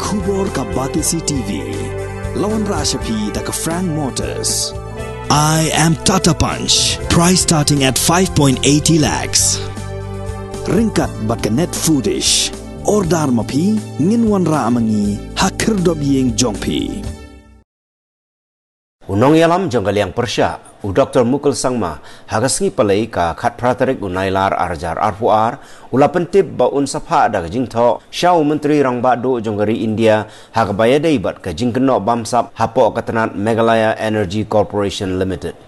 Kubor ka Batisi TV. Lawan Rashapi da ka Frank Motors. I am Tata Punch. Price starting at 5.80 lakhs. Ringkat bat ka net foodish. Ordar mapi nginwan ra amangi hakir dobyeng jongpi. Unong yalam jonggal yang persya, Dr. MUKUL SANGMA hagasngi palai ka khat pratarik unailar arjar arpuar ula pentip ba unsapha da jingtho SHA menteri rangba do jonggari India hagabaya daibat ka jingkeno BAMSAP hapo katanat Meghalaya Energy Corporation Limited.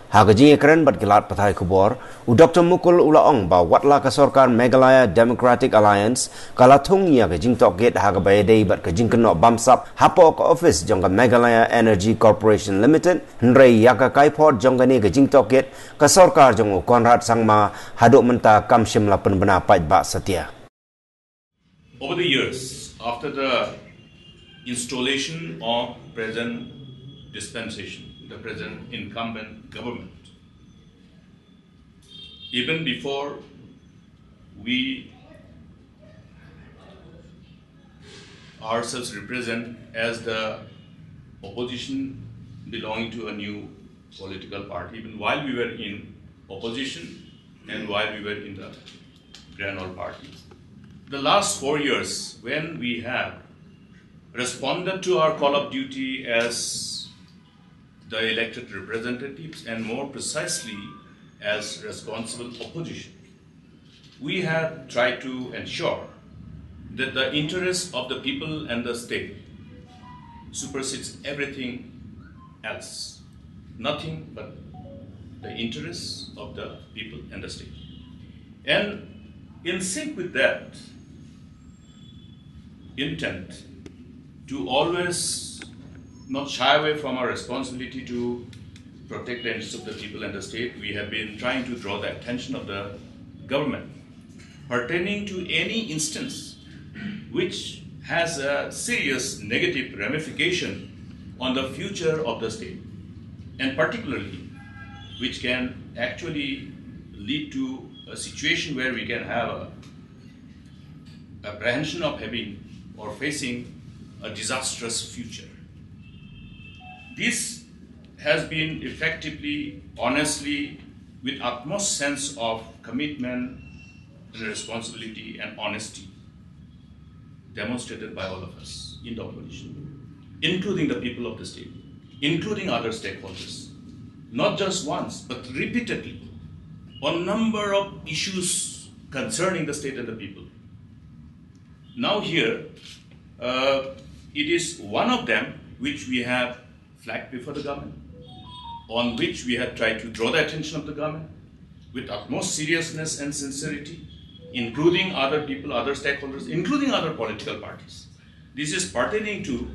Hagajing ekren bat gilat pathai kubor, Dr. MUKUL ulaong ba watla ka sorkar Meghalaya Democratic Alliance kalatung ya gajing tokget hagabaya day bat gajing keno BAMSAP hapo ka office jongga Meghalaya Energy Corporation Limited nrei yaka kaipot jongga ni gajing tokget ka sorkar jong Konrad Sangma haduk menta kamshim la penbena pait ba setia. Over the years, after the installation of present dispensation, the present incumbent government, even before we ourselves represent as the opposition belonging to a new political party, even while we were in opposition and while we were in the grand old party. The last 4 years, when we have responded to our call of duty as the elected representatives and more precisely as responsible opposition, we have tried to ensure that the interests of the people and the state supersedes everything else. Nothing but the interests of the people and the state. And in sync with that intent to always not shy away from our responsibility to protect the interests of the people and the state, we have been trying to draw the attention of the government pertaining to any instance which has a serious negative ramification on the future of the state, and particularly which can actually lead to a situation where we can have a apprehension of having or facing a disastrous future. This has been effectively, honestly, with utmost sense of commitment and responsibility and honesty demonstrated by all of us in the opposition, including the people of the state, including other stakeholders, not just once, but repeatedly on a number of issues concerning the state and the people. Now here, it is one of them which we have flagged before the government, on which we have tried to draw the attention of the government with utmost seriousness and sincerity, including other people, other stakeholders, including other political parties. This is pertaining to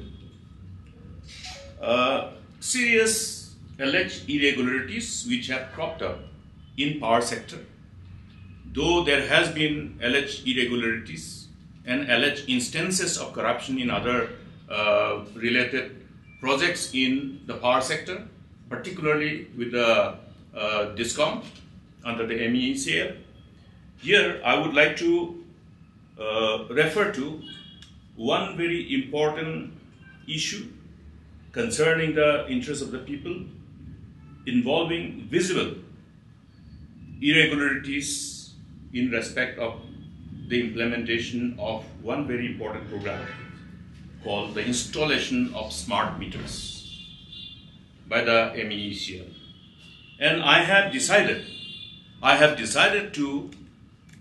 serious alleged irregularities which have cropped up in power sector. Though there has been alleged irregularities and alleged instances of corruption in other related projects in the power sector, particularly with the DISCOM under the MeECL. Here I would like to refer to one very important issue concerning the interests of the people involving visible irregularities in respect of the implementation of one very important program called the installation of smart meters by the MeECL. And I have decided to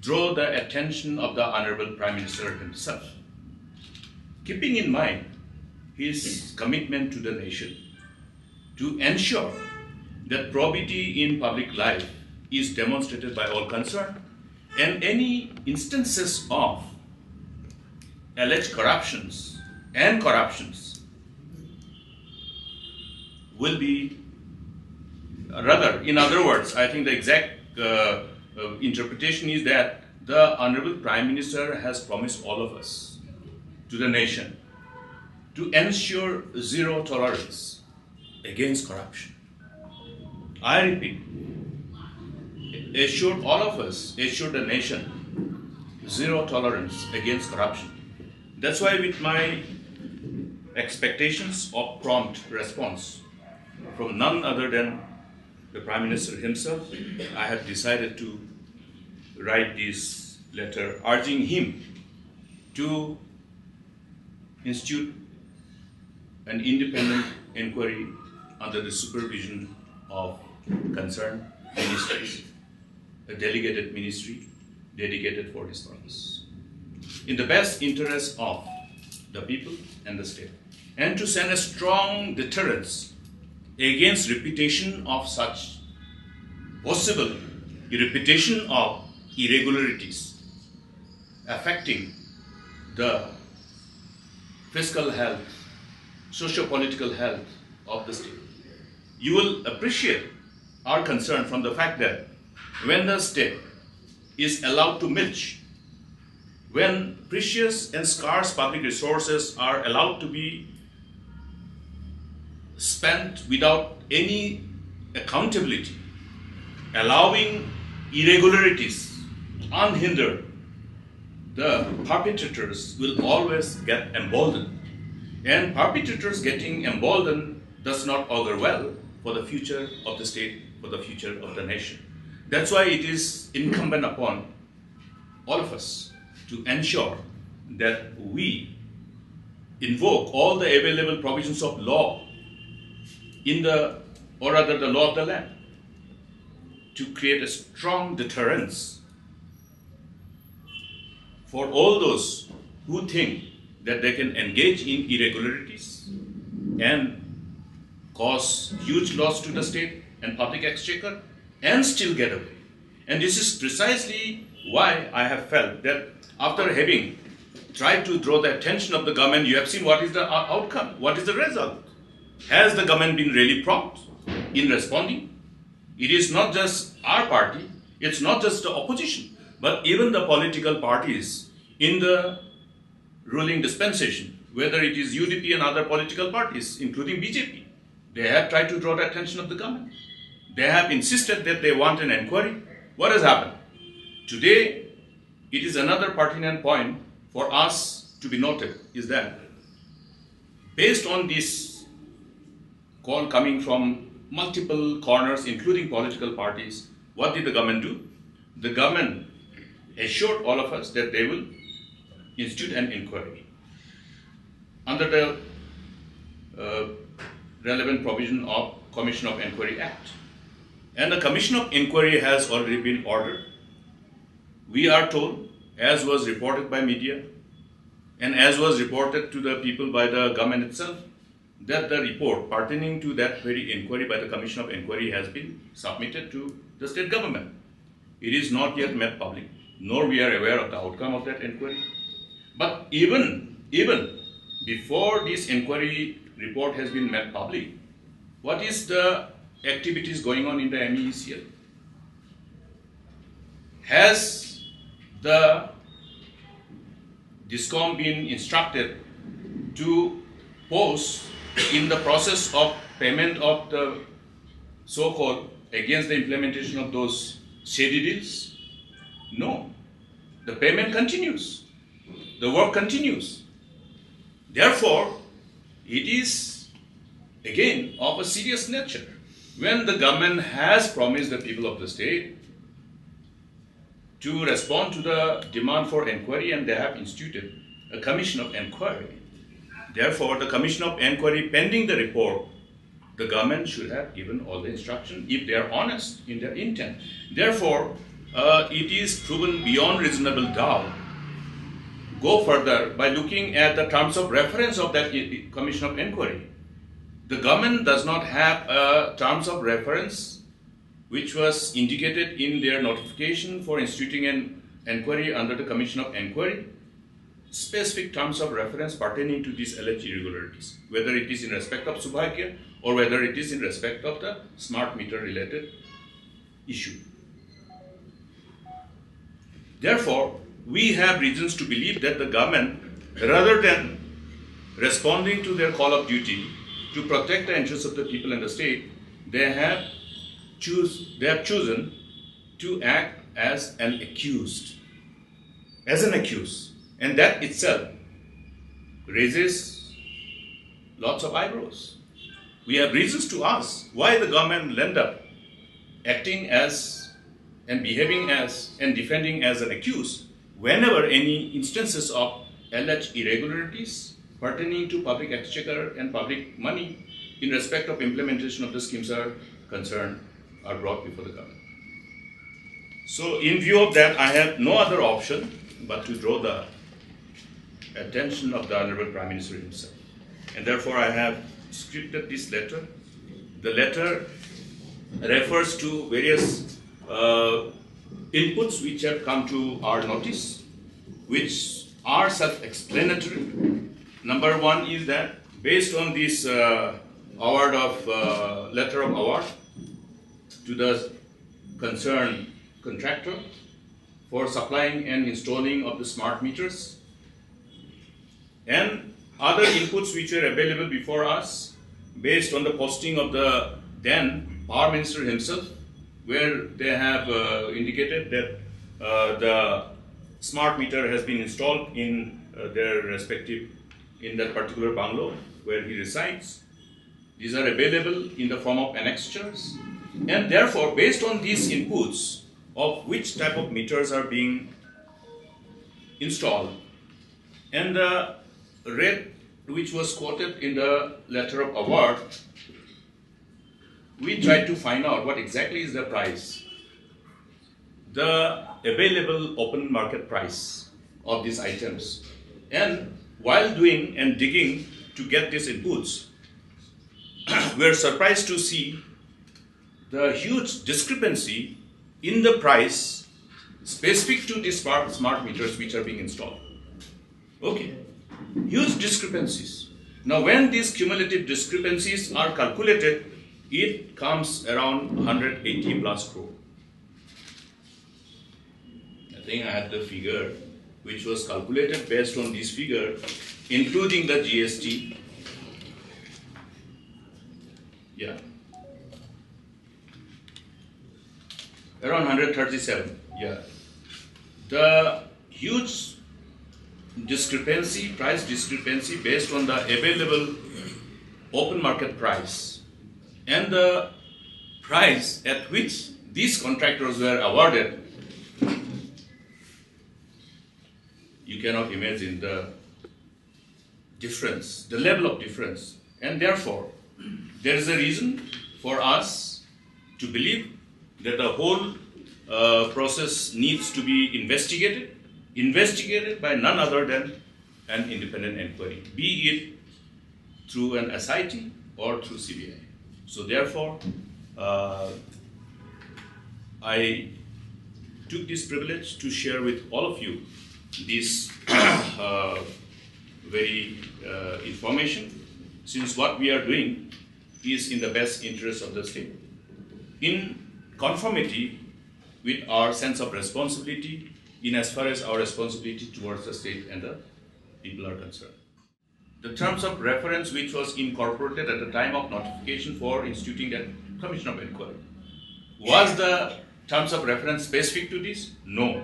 draw the attention of the Honorable Prime Minister himself, keeping in mind his commitment to the nation to ensure that probity in public life is demonstrated by all concerned, and any instances of alleged corruptions will be, rather, in other words, I think the exact interpretation is that the Honorable Prime Minister has promised all of us, to the nation, to ensure zero tolerance against corruption. I repeat, assured all of us, assured the nation, zero tolerance against corruption. That's why with my expectations of prompt response from none other than the Prime Minister himself, I have decided to write this letter urging him to institute an independent inquiry under the supervision of concerned ministries, a delegated ministry dedicated for this purpose, in the best interest of the people and the state, and to send a strong deterrence against repetition of such possible repetition of irregularities affecting the fiscal health, socio-political health of the state. You will appreciate our concern from the fact that when the state is allowed to milch, when precious and scarce public resources are allowed to be spent without any accountability, allowing irregularities unhindered, the perpetrators will always get emboldened. And perpetrators getting emboldened does not augur well for the future of the state, for the future of the nation. That's why it is incumbent upon all of us to ensure that we invoke all the available provisions of law in the, or rather the law of the land, to create a strong deterrence for all those who think that they can engage in irregularities and cause huge loss to the state and public exchequer and still get away. And this is precisely why I have felt that after having tried to draw the attention of the government, you have seen what is the outcome, what is the result. Has the government been really prompt in responding? It is not just our party, it's not just the opposition, but even the political parties in the ruling dispensation, whether it is UDP and other political parties, including BJP, they have tried to draw the attention of the government. They have insisted that they want an inquiry. What has happened? Today, it is another pertinent point for us to be noted is that based on this call coming from multiple corners, including political parties, what did the government do? The government assured all of us that they will institute an inquiry under the relevant provision of Commission of Inquiry Act. And the Commission of Inquiry has already been ordered. We are told, as was reported by media and as was reported to the people by the government itself, that the report pertaining to that very inquiry by the Commission of Inquiry has been submitted to the state government. It is not yet made public, nor we are aware of the outcome of that inquiry. But even before this inquiry report has been made public, what is the activities going on in the MeECL? Has the DISCOM been instructed to pause in the process of payment of the so-called against the implementation of those shady deals? No. The payment continues. The work continues. Therefore, it is again of a serious nature. When the government has promised the people of the state to respond to the demand for inquiry and they have instituted a commission of inquiry, therefore the commission of inquiry pending the report, the government should have given all the instruction if they are honest in their intent. Therefore, it is proven beyond reasonable doubt. Go further by looking at the terms of reference of that commission of inquiry. The government does not have a terms of reference which was indicated in their notification for instituting an inquiry under the commission of inquiry, specific terms of reference pertaining to these alleged irregularities, whether it is in respect of Subhagya or whether it is in respect of the smart meter related issue. Therefore, we have reasons to believe that the government, rather than responding to their call of duty to protect the interests of the people and the state, they have chosen to act as an accused. And that itself raises lots of eyebrows. We have reasons to ask why the government will end up acting as and behaving as and defending as an accused whenever any instances of alleged irregularities pertaining to public exchequer and public money in respect of implementation of the schemes are concerned are brought before the government. So in view of that, I have no other option but to draw the attention of the Honorable Prime Minister himself. And therefore I have scripted this letter. The letter refers to various inputs which have come to our notice, which are self-explanatory. Number one is that based on this award of letter of award to the concerned contractor for supplying and installing of the smart meters and other inputs which were available before us based on the posting of the then Power Minister himself, where they have indicated that the smart meter has been installed in their respective, in that particular bungalow where he resides. These are available in the form of annexures, and therefore based on these inputs of which type of meters are being installed and the rate which was quoted in the letter of award, we tried to find out what exactly is the price, the available open market price of these items. And while doing and digging to get these inputs, we are surprised to see the huge discrepancy in the price specific to these smart meters which are being installed. Okay, huge discrepancies. Now when these cumulative discrepancies are calculated, it comes around 180 plus crore. I think I had the figure which was calculated based on this figure, including the GST. Yeah. Around 137, yeah. The huge discrepancy, price discrepancy based on the available open market price and the price at which these contractors were awarded, you cannot imagine the difference, the level of difference. And therefore, there is a reason for us to believe that the whole process needs to be investigated by none other than an independent inquiry, be it through an SIT or through CBI. So therefore, I took this privilege to share with all of you this very information, since what we are doing is in the best interest of the state, in conformity with our sense of responsibility in as far as our responsibility towards the state and the people are concerned. The terms of reference which was incorporated at the time of notification for instituting that commission of inquiry, was the terms of reference specific to this? No.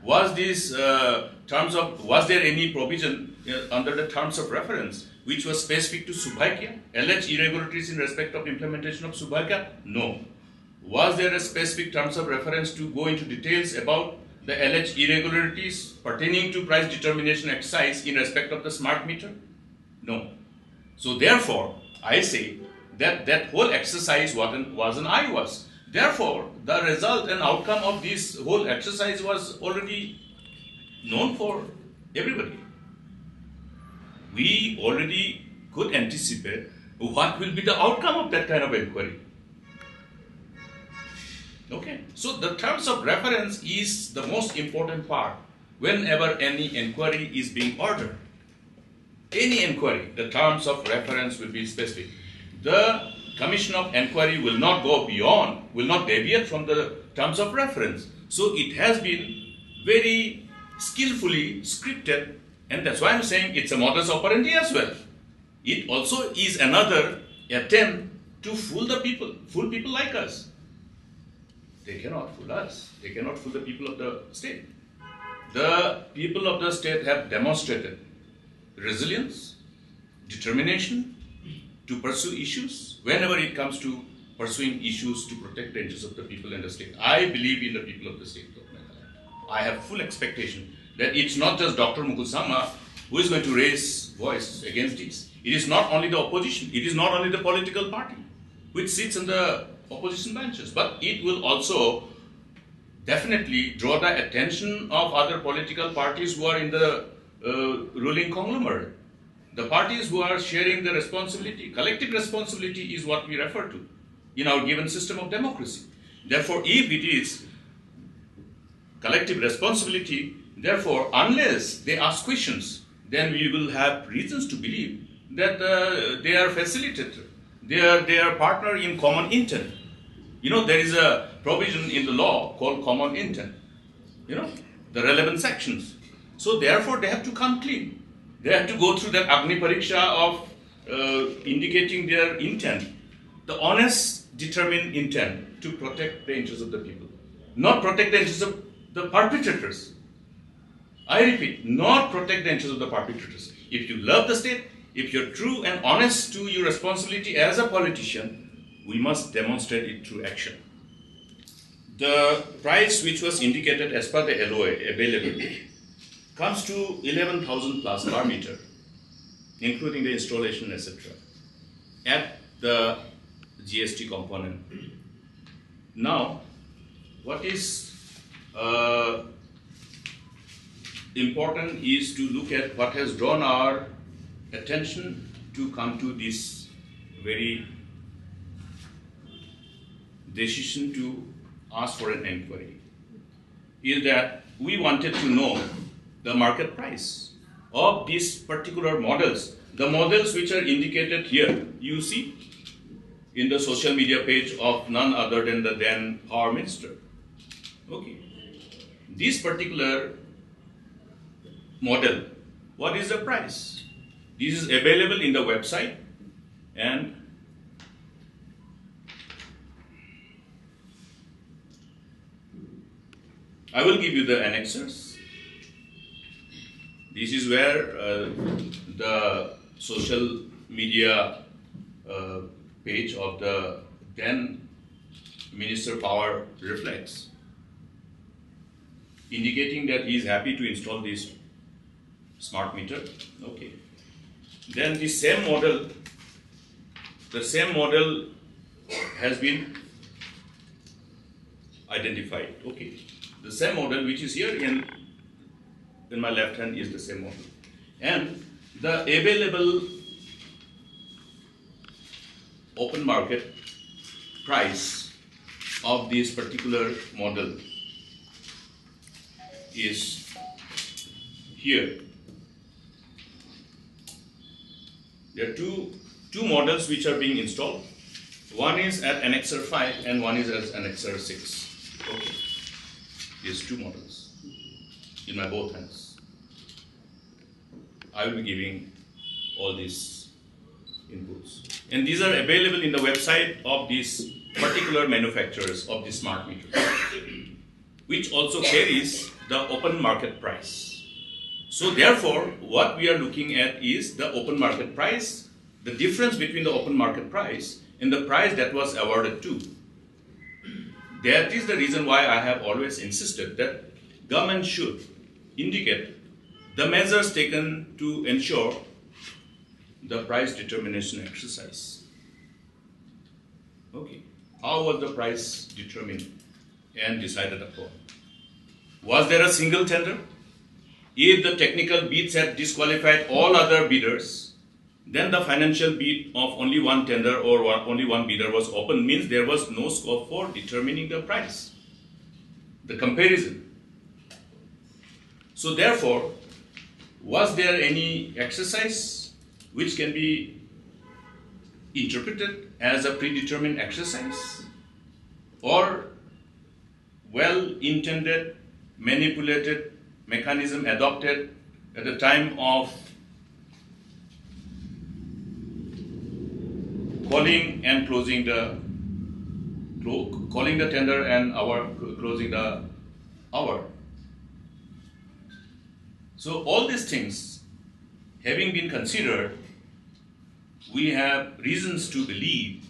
Was these was there any provision under the terms of reference which was specific to Subhaikya, alleged irregularities in respect of implementation of Subhaikya? No. Was there a specific terms of reference to go into details about the alleged irregularities pertaining to price determination exercise in respect of the smart meter? No. So therefore, I say that that whole exercise was an IWAS. Therefore, the result and outcome of this whole exercise was already known for everybody. We already could anticipate what will be the outcome of that kind of inquiry. Okay, so the terms of reference is the most important part whenever any inquiry is being ordered. Any inquiry, the terms of reference will be specific. The Commission of Inquiry will not go beyond, will not deviate from the terms of reference. So it has been very skillfully scripted, and that's why I'm saying it's a modus operandi as well. It also is another attempt to fool the people, fool people like us. They cannot fool us. They cannot fool the people of the state. The people of the state have demonstrated resilience, determination to pursue issues whenever it comes to pursuing issues to protect the interests of the people and the state. I believe in the people of the state of Meghalaya. I have full expectation that it's not just Dr. Mukul Sangma who is going to raise voice against this. It is not only the opposition, it is not only the political party which sits in the opposition benches, but it will also definitely draw the attention of other political parties who are in the ruling conglomerate. The parties who are sharing the responsibility. Collective responsibility is what we refer to in our given system of democracy. Therefore, if it is collective responsibility, therefore, unless they ask questions, then we will have reasons to believe that they are facilitator, they are partner in common intent. You know, there is a provision in the law called common intent, you know, the relevant sections. So therefore, they have to come clean. They have to go through that Agni Pariksha of indicating their intent, the honest, determined intent to protect the interests of the people, not protect the interests of the perpetrators. I repeat, not protect the interests of the perpetrators. If you love the state, if you're true and honest to your responsibility as a politician, we must demonstrate it through action. The price which was indicated as per the LOA available comes to 11,000 plus per meter, including the installation, etc., at the GST component. Now, what is important is to look at what has drawn our attention to come to this very decision to ask for an inquiry, is that we wanted to know the market price of these particular models, the models which are indicated here, you see in the social media page of none other than the then Power Minister. Okay. This particular model, what is the price? This is available in the website, and I will give you the annexures. This is where the social media page of the then Minister Power reflects, indicating that he is happy to install this smart meter. Okay. Then the same model has been identified. Okay. The same model which is here in my left hand is the same model. And the available open market price of this particular model is here. There are two models which are being installed. One is at Annexer 5 and one is at Annexer 6. Okay. These two models in my both hands. I will be giving all these inputs. And these are available in the website of these particular manufacturers of the smart meters, which also carries the open market price. So therefore, what we are looking at is the open market price, the difference between the open market price and the price that was awarded to. That is the reason why I have always insisted that government should indicate the measures taken to ensure the price determination exercise. Okay. How was the price determined and decided upon? Was there a single tender? If the technical bids had disqualified all other bidders, then the financial bid of only one tender or only one bidder was open, means there was no scope for determining the price, the comparison. So therefore, was there any exercise which can be interpreted as a predetermined exercise, or well-intended, manipulated mechanism adopted at the time of calling and closing the tender and closing the hour. So all these things having been considered, we have reasons to believe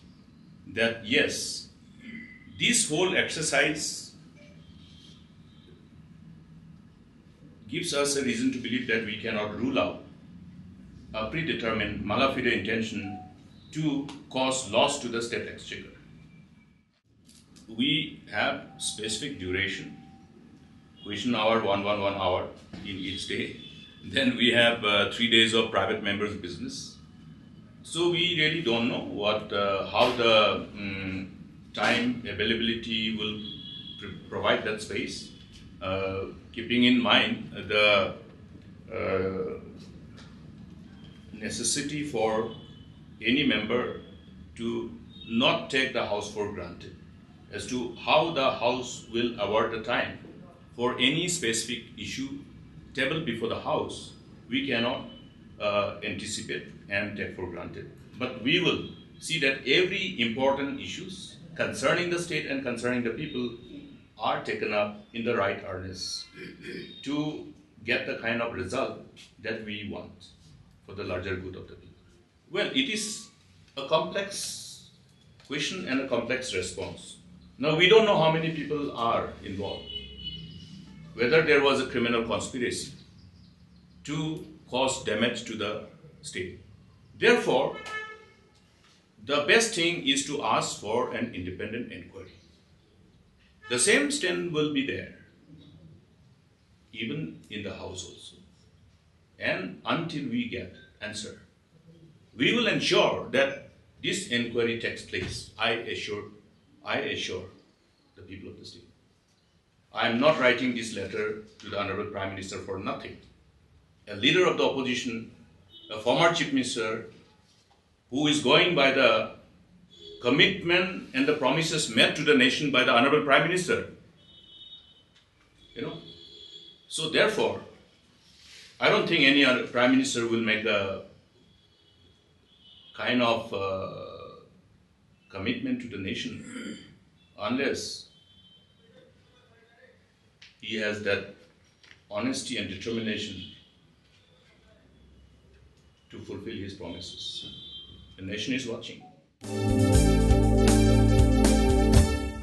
that yes, this whole exercise gives us a reason to believe that we cannot rule out a predetermined mala fide intention to cause loss to the state exchequer. We have specific duration, question hour, 1 hour in each day. Then we have 3 days of private members' business. So we really don't know how the time availability will provide that space, keeping in mind the necessity for any member to not take the House for granted as to how the House will award the time for any specific issue tabled before the House. We cannot anticipate and take for granted. But we will see that every important issues concerning the state and concerning the people are taken up in the right earnest to get the kind of result that we want for the larger good of the people. Well, it is a complex question and a complex response. Now, we don't know how many people are involved, whether there was a criminal conspiracy to cause damage to the state. Therefore, the best thing is to ask for an independent inquiry. The same stand will be there, even in the House also. And until we get answer, we will ensure that this inquiry takes place. I assure the people of the state. I am not writing this letter to the Honorable Prime Minister for nothing. A leader of the opposition, a former Chief Minister, who is going by the commitment and the promises made to the nation by the Honorable Prime Minister. So therefore, I don't think any other Prime Minister will make a kind of commitment to the nation unless he has that honesty and determination to fulfill his promises. The nation is watching.